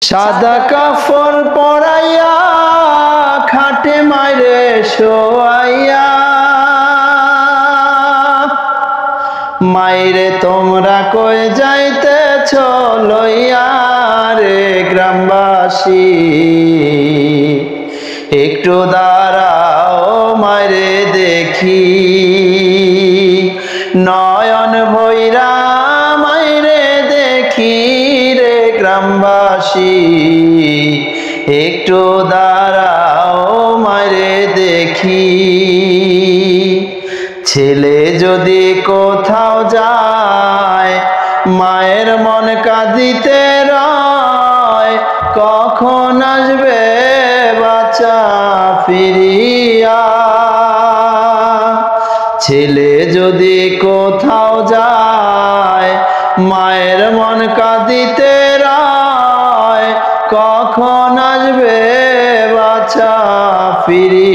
সাদা কাফড় পরাইয়া খাটে মাইরে শোয়াইয়া মাইরে তোমরা কই যাইতেছ লইয়া রে গ্রামবাসী একটু দাঁড়াও মাইরে দেখি নয়ন ভৈরা মাইরে দেখি রে গ্রামবাসী একটু দাঁড়াও মাইরে দেখি ছেলে যদি কোথাও যায় মায়ের মন কাঁদিতে রয় কখন আসবে বাচ্চা ফিরিয়া ছেলে যদি কোথাও যায় মায়ের মন কাঁদিতে রয় কখন আসবে বাচ্চা ফিরিয়া।